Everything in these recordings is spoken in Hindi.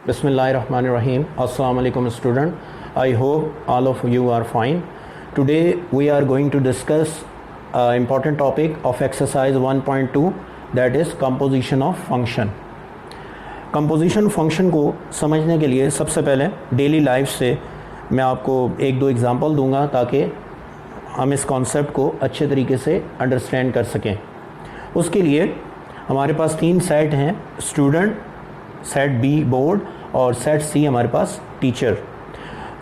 Bismillahirrahmanirrahim. Assalamu alaikum student. I hope all of you are fine. Today we are going to discuss important topic of exercise 1.2, that is composition of function. Composition function को समझने के लिए सबसे पहले डेली लाइफ से मैं आपको एक दो एग्जांपल दूंगा ताकि हम इस कॉन्सेप्ट को अच्छे तरीके से अंडरस्टैंड कर सकें। उसके लिए हमारे पास तीन सेट हैं, स्टूडेंट, सेट बी बोर्ड और सेट सी हमारे पास टीचर।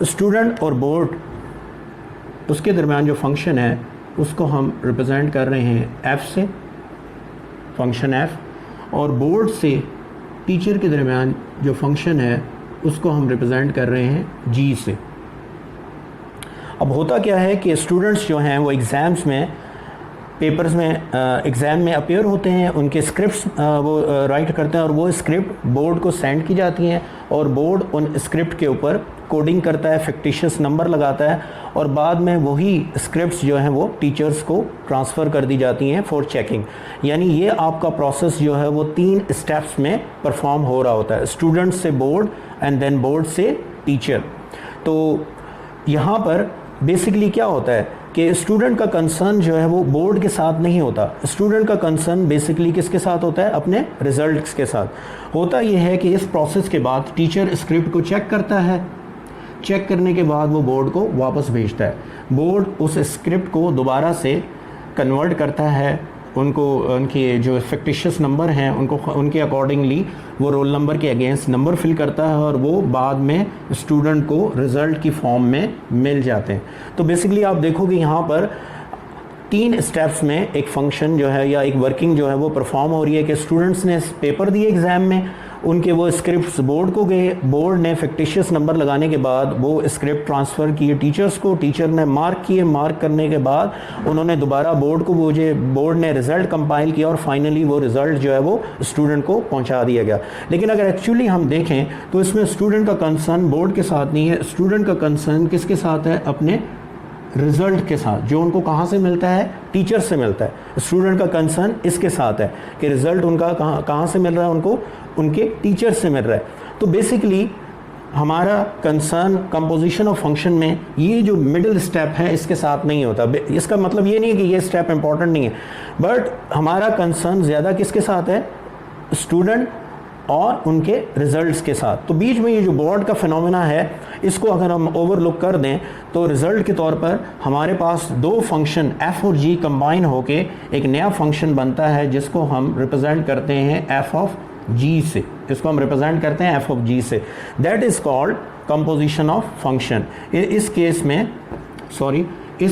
स्टूडेंट और बोर्ड उसके दरमियान जो फंक्शन है उसको हम रिप्रेजेंट कर रहे हैं एफ़ से, फंक्शन एफ़, और बोर्ड से टीचर के दरमियान जो फंक्शन है उसको हम रिप्रेजेंट कर रहे हैं जी से। अब होता क्या है कि स्टूडेंट्स जो हैं वो एग्ज़ाम्स में, पेपर्स में, एग्ज़ाम में अपीयर होते हैं, उनके स्क्रिप्ट्स वो राइट करते हैं और वो स्क्रिप्ट बोर्ड को सेंड की जाती हैं और बोर्ड उन स्क्रिप्ट के ऊपर कोडिंग करता है, फिक्टिशियस नंबर लगाता है और बाद में वही स्क्रिप्ट्स जो हैं वो टीचर्स को ट्रांसफ़र कर दी जाती हैं फॉर चेकिंग। यानी ये आपका प्रोसेस जो है वो 3 स्टेप्स में परफॉर्म हो रहा होता है, स्टूडेंट से बोर्ड एंड देन बोर्ड से टीचर। तो यहाँ पर बेसिकली क्या होता है कि स्टूडेंट का कंसर्न जो है वो बोर्ड के साथ नहीं होता, स्टूडेंट का कंसर्न बेसिकली किसके साथ होता है, अपने रिजल्ट्स के साथ। होता ये है कि इस प्रोसेस के बाद टीचर स्क्रिप्ट को चेक करता है, चेक करने के बाद वो बोर्ड को वापस भेजता है, बोर्ड उस स्क्रिप्ट को दोबारा से कन्वर्ट करता है, उनको उनके जो फिक्टिशियस नंबर हैं उनको उनके अकॉर्डिंगली वो रोल नंबर के अगेंस्ट नंबर फिल करता है और वो बाद में स्टूडेंट को रिज़ल्ट की फॉर्म में मिल जाते हैं। तो बेसिकली आप देखोगे यहाँ पर 3 स्टेप्स में एक फंक्शन जो है या एक वर्किंग जो है वो परफॉर्म हो रही है कि स्टूडेंट्स ने पेपर दिए एग्ज़ाम में, उनके वो स्क्रिप्ट्स बोर्ड को गए, बोर्ड ने फिक्टिशियस नंबर लगाने के बाद वो स्क्रिप्ट ट्रांसफ़र किए टीचर्स को, टीचर ने मार्क किए, मार्क करने के बाद उन्होंने दोबारा बोर्ड को भेजे, बोर्ड ने रिज़ल्ट कंपाइल किया और फाइनली वो रिज़ल्ट जो है वो स्टूडेंट को पहुंचा दिया गया। लेकिन अगर एक्चुअली हम देखें तो इसमें स्टूडेंट का कंसर्न बोर्ड के साथ नहीं है, स्टूडेंट का कंसर्न किसके साथ है, अपने रिज़ल्ट के साथ, जो उनको कहाँ से मिलता है, टीचर से मिलता है। स्टूडेंट का कंसर्न इसके साथ है कि रिज़ल्ट उनका कहाँ से मिल रहा है, उनको उनके टीचर से मिल रहा है। तो बेसिकली हमारा कंसर्न कंपोजिशन ऑफ फंक्शन में ये जो मिडिल स्टेप है इसके साथ नहीं होता। इसका मतलब ये नहीं है कि ये स्टेप इंपॉर्टेंट नहीं है, बट हमारा कंसर्न ज़्यादा किसके साथ है, स्टूडेंट और उनके रिज़ल्ट्स के साथ। तो बीच में ये जो बोर्ड का फिनोमेना है इसको अगर हम ओवरलुक कर दें तो रिज़ल्ट के तौर पर हमारे पास 2 फंक्शन एफ़ और जी कंबाइन होके एक नया फंक्शन बनता है जिसको हम रिप्रेजेंट करते हैं एफ़ ऑफ जी से, इसको हम रिप्रेजेंट करते हैं एफ़ ऑफ जी से। That is called composition of function. इस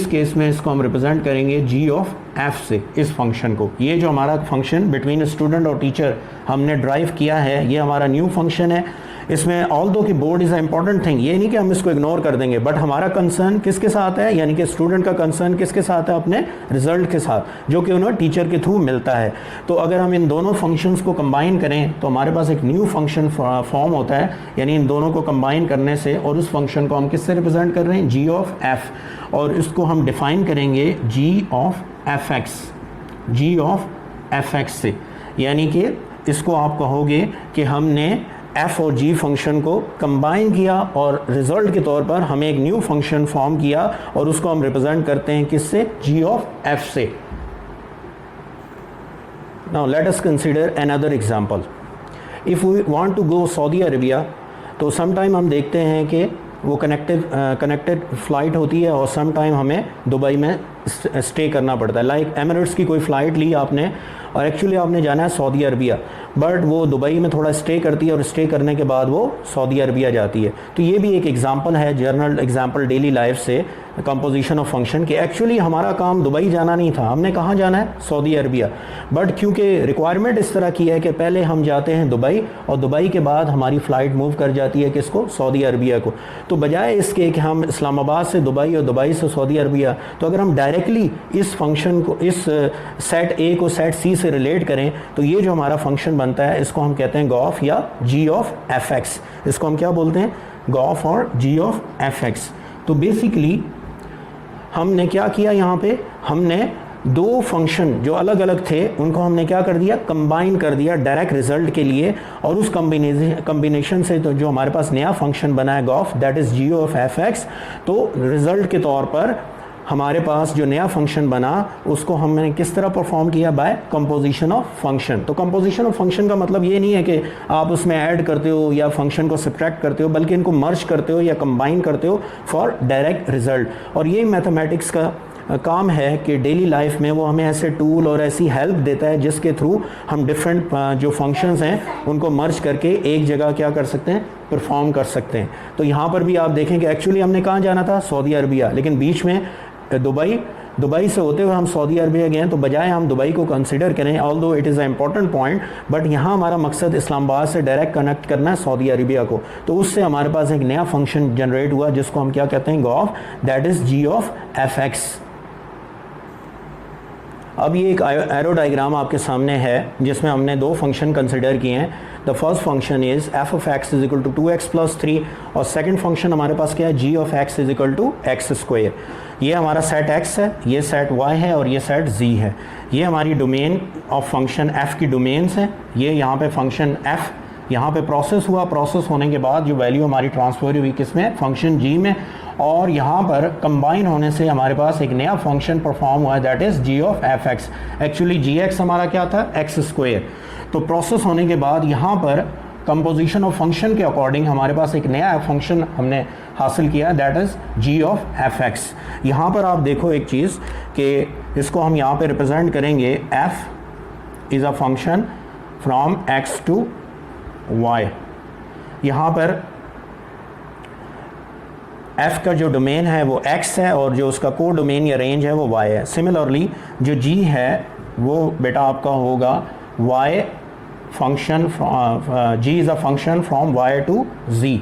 केस में इसको हम रिप्रेजेंट करेंगे जी ऑफ एफ से, इस फंक्शन को। ये जो हमारा फंक्शन बिटवीन स्टूडेंट और टीचर हमने ड्राइव किया है ये हमारा न्यू फंक्शन है। इसमें ऑल दो कि board is a important thing, ये नहीं कि हम इसको इग्नोर कर देंगे, बट हमारा कंसर्न किसके साथ है, यानी कि स्टूडेंट का कंसर्न किसके साथ है, अपने रिजल्ट के साथ, जो कि उन्हें टीचर के थ्रू मिलता है। तो अगर हम इन दोनों फंक्शंस को कंबाइन करें तो हमारे पास एक न्यू फंक्शन फॉर्म होता है, यानी इन दोनों को कंबाइन करने से, और उस फंक्शन को हम किससे रिप्रेजेंट कर रहे हैं, जी ऑफ एफ, और इसको हम डिफाइन करेंगे जी of F x, g of F x से। यानी कि इसको आप कहोगे कि हमने एफ और जी फंक्शन को कंबाइन किया और रिजल्ट के तौर पर हमें एक न्यू फंक्शन फॉर्म किया और उसको हम रिप्रेजेंट करते हैं किससे, जी ऑफ एफ से। Now let us consider another example. If we want to go Saudi Arabia, तो समटाइम हम देखते हैं कि वो कनेक्टेड फ़्लाइट होती है और समटाइम हमें दुबई में स्टे करना पड़ता है। लाइक एमिरेट्स की कोई फ़्लाइट ली आपने और एक्चुअली आपने जाना है सऊदी अरबिया, बट वो दुबई में थोड़ा स्टे करती है और स्टे करने के बाद वो सऊदी अरबिया जाती है। तो ये भी एक एग्जांपल है, जर्नल एग्जांपल डेली लाइफ से, कंपोजिशन ऑफ फंक्शन कि एक्चुअली हमारा काम दुबई जाना नहीं था, हमने कहाँ जाना है, सऊदी अरबिया, बट क्योंकि रिक्वायरमेंट इस तरह की है कि पहले हम जाते हैं दुबई और दुबई के बाद हमारी फ़्लाइट मूव कर जाती है किसको, सऊदी अरबिया को। तो बजाय इसके कि हम इस्लामाबाद से दुबई और दुबई से सऊदी अरबिया, तो अगर हम डायरेक्टली इस फंक्शन को, इस सेट ए को सेट सी से रिलेट करें तो ये जो हमारा फंक्शन बनता है इसको हम कहते हैं गॉफ या जी ऑफ एफ एक्स। इसको हम क्या बोलते हैं, गॉफ और जी ऑफ एफ एक्स। तो बेसिकली हमने क्या किया, यहाँ पे हमने दो फंक्शन जो अलग अलग थे उनको हमने क्या कर दिया, कंबाइन कर दिया डायरेक्ट रिजल्ट के लिए, और उस कॉम्बिनेशन से तो जो हमारे पास नया फंक्शन बना है gof, that is G of F X. तो रिजल्ट के तौर पर हमारे पास जो नया फंक्शन बना उसको हमने किस तरह परफॉर्म किया, बाय कंपोजिशन ऑफ फंक्शन। तो कंपोजिशन ऑफ फंक्शन का मतलब ये नहीं है कि आप उसमें ऐड करते हो या फंक्शन को सब्ट्रैक्ट करते हो, बल्कि इनको मर्ज करते हो या कंबाइन करते हो फॉर डायरेक्ट रिजल्ट। और ये मैथमेटिक्स का काम है कि डेली लाइफ में वो हमें ऐसे टूल और ऐसी हेल्प देता है जिसके थ्रू हम डिफरेंट जो फंक्शंस हैं उनको मर्ज करके एक जगह क्या कर सकते हैं, परफॉर्म कर सकते हैं। तो यहाँ पर भी आप देखें कि एक्चुअली हमने कहाँ जाना था, सऊदी अरबिया, लेकिन बीच में दुबई से होते हुए हम सऊदी अरबिया गए, तो बजाय हम दुबई को कंसिडर करें, although it is a important point, but यहाँ हमारा मकसद इस्लामाबाद से डायरेक्ट कनेक्ट करना है सऊदी अरबिया को। तो उससे हमारे पास एक नया फंक्शन जनरेट हुआ जिसको हम क्या कहते हैं, gof, that is G of F X. अब ये एक एरो डायग्राम आपके सामने है जिसमें हमने दो फंक्शन कंसिडर किए हैं। The first function is F of x is equal to 2x + 3, और सेकंड फंक्शन हमारे पास क्या है, g of x is equal to x²। ये हमारा सेट x है, ये सेट y है और ये सेट z है। ये हमारी डोमेन ऑफ फंक्शन f की डोमेन्स हैं। ये यहाँ पे फंक्शन f यहाँ पे प्रोसेस हुआ, प्रोसेस होने के बाद जो वैल्यू हमारी ट्रांसफर हुई किसमें, फंक्शन g में, और यहाँ पर कंबाइन होने से हमारे पास एक नया फंक्शन परफॉर्म हुआ है, that is G of F X. Actually G X हमारा क्या था, x²। तो प्रोसेस होने के बाद यहाँ पर कंपोजिशन ऑफ फंक्शन के अकॉर्डिंग हमारे पास एक नया फंक्शन हमने हासिल किया, that is G of F X. यहाँ पर आप देखो एक चीज़ कि इसको हम यहाँ पे रिप्रेजेंट करेंगे, f is a function from x to y। यहाँ पर f का जो डोमेन है वो x है और जो उसका को डोमेन या रेंज है वो y है। सिमिलरली जो g है वो बेटा आपका होगा y function, g is a function from y to z,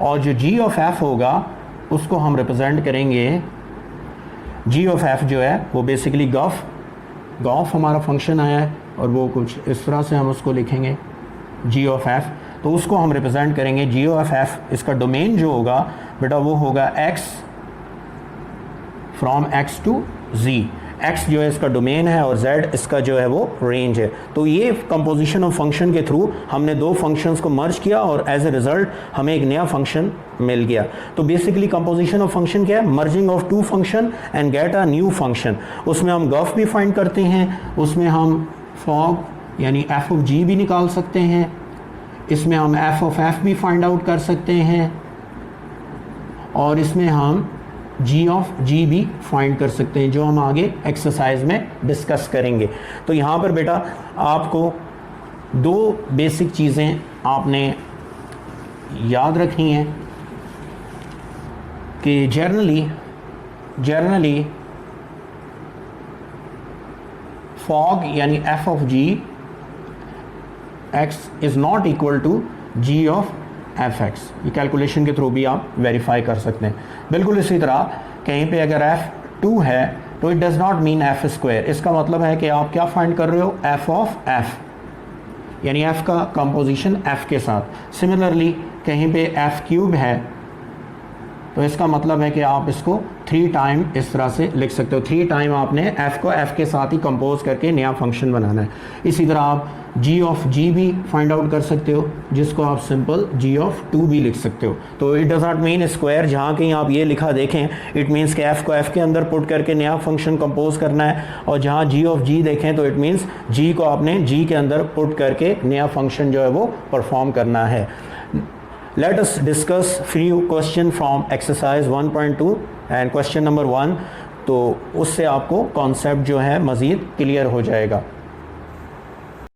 और जो g ऑफ f होगा उसको हम रिप्रेजेंट करेंगे, g ऑफ f जो है वो बेसिकली गॉफ हमारा फंक्शन आया है और वो कुछ इस तरह से हम उसको लिखेंगे g ऑफ f। तो उसको हम रिप्रेजेंट करेंगे जी ऑफ एफ। इसका डोमेन जो होगा बेटा वो होगा x from x to z। x जो है इसका डोमेन है और z इसका जो है वो रेंज है। तो ये कंपोजिशन ऑफ फंक्शन के थ्रू हमने दो फंक्शंस को मर्ज किया और एज ए रिजल्ट हमें एक नया फंक्शन मिल गया। तो बेसिकली कंपोजिशन ऑफ फंक्शन क्या है, merging of two function and get a new function. उसमें हम गॉफ भी फाइंड करते हैं, उसमें हम फॉग यानी एफ ऑफ जी भी निकाल सकते हैं, इसमें हम एफ ऑफ एफ भी फाइंड आउट कर सकते हैं, और इसमें हम जी ऑफ जी भी फाइंड कर सकते हैं, जो हम आगे एक्सरसाइज में डिस्कस करेंगे। तो यहाँ पर बेटा आपको दो बेसिक चीज़ें आपने याद रखनी हैं कि जनरली फॉग यानी F of G x is not equal to G of F X. ये कैलकुलेशन के थ्रू भी आप वेरीफाई कर सकते हैं। बिल्कुल इसी तरह कहीं पे अगर f2 है तो it does not mean f²। इसका मतलब है कि आप क्या फाइंड कर रहे हो, f ऑफ f, यानी f का कंपोजिशन f के साथ। सिमिलरली कहीं पे f³ है तो इसका मतलब है कि आप इसको 3 टाइम इस तरह से लिख सकते हो। 3 टाइम आपने f को f के साथ ही कंपोज करके नया फंक्शन बनाना है। इसी तरह आप g ऑफ g भी फाइंड आउट कर सकते हो, जिसको आप सिंपल g ऑफ 2 भी लिख सकते हो। तो it does not mean square, जहाँ कहीं आप ये लिखा देखें इट मीन्स कि f को f के अंदर पुट करके नया फंक्शन कंपोज करना है, और जहाँ g ऑफ g देखें तो इट मीन्स g को आपने g के अंदर पुट करके नया फंक्शन जो है वो परफॉर्म करना है। Let us discuss few question from exercise 1.2 and question number 1। तो उससे आपको कॉन्सेप्ट जो है मज़ीद क्लियर हो जाएगा।